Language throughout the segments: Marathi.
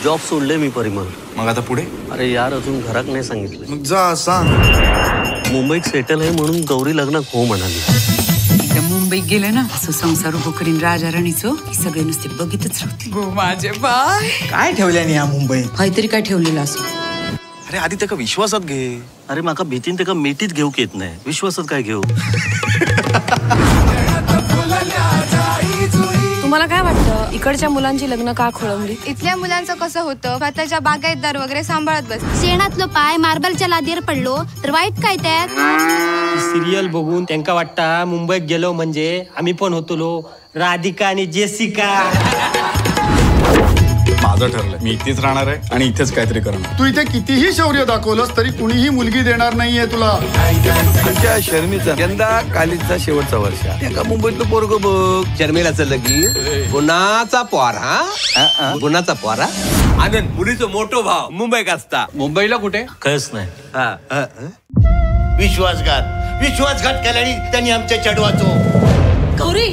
जॉब सोडले मी परिमल. मग आता पुढे? अरे यार अजून घरात नाही सांगितलं. मग जा सांग. मुंबईत सेटल आहे म्हणून गौरी लग्नात हो म्हणाली. एकदा मुंबईत गेलं ना असं संसार उभं करीन राजा राणीचं की सगळे नुसते बघितच राहते. गो माझे बाय. काय ठेवल्याने या मुंबईत? काहीतरी काय ठेवलेलं असं. अरे आधी त्याला विश्वासात घे. अरे माका भीतीन त्याका मिठीत घेऊक येत नाही, विश्वासात काय घेऊ. तुम्हाला काय वाटतं इकडच्या मुलांची लग्न का खोळंबली? इथल्या मुलांचं कसं होतं, स्वतःच्या बागायतदार वगैरे सांभाळत बस. शेणातलो पाय मार्बलच्या लादीवर पडलो तर वाईट काय त्यात? सिरियल बघून त्यांका वाटता मुंबईत गेलो म्हणजे आम्ही पण होतो राधिका आणि जेसिका. माझं ठरलंय, मी इथेच राहणार आहे आणि इथेच काहीतरी करणार. तू इथे कितीही शौर्य दाखवलंस तरी कुणीही मुलगी देणार नाहीये तुला. शर्मीचा यंदा कालीचा शेवटचा वर्ष. त्याका मुंबईतलं पोरग बघ. शर्मिलाचं लगीन गुणाचा पोरा. गुणाचा पोरा. आनंद पुरीचं मोठो भाव मुंबईत असता. मुंबईला कुठे? काहीच नाही. विश्वासघात केल्याने त्यांनी आमच्या चढवाचो. गौरी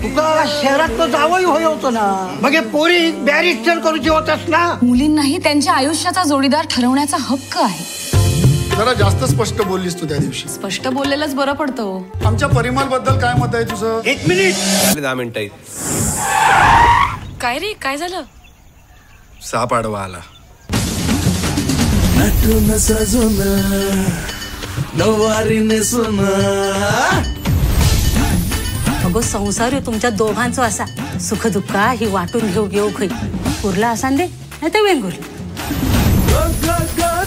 तुका शहरात तो जावई होतो ना, मग पोरी बॅरिस्टर करूची होतस ना. मुलींनाही त्यांच्या आयुष्याचा जोडीदार ठरवण्याचा हक्क आहे. जरा जास्त स्पष्ट बोललीस तू त्या दिवशी. स्पष्ट बोललेलंच बरं पडतं. आमच्या परिमल बद्दल काय मत आहे तुझं? 1 मिनिट. 10 मिनिटं. काय रे, काय झालं? साप आडवा आला. अगो संसार तुमच्या दोघांचा असा सुख दुःख ही वाटून घेऊ खै. पुरला असा दे नाही तर वेंगुर.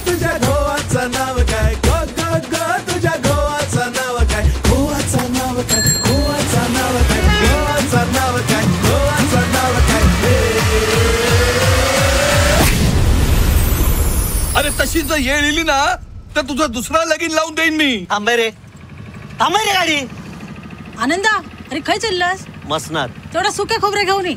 तुझ्या गोवाचं नाव काय? तुझ्या गोवाचं नाव काय? गोवाचं नाव काय? गोवाचं नाव काय? गोवाचं नाव काय? गोवाचं नाव काय? अरे तशी जर येळ येईल ना तर तुझं दुसरा लगीन लावून देईन मी. थांबे रे गाडी. आनंदा, अरे काय चाललास? मसनात. तेवढा सुके खोबरे घेऊन ये.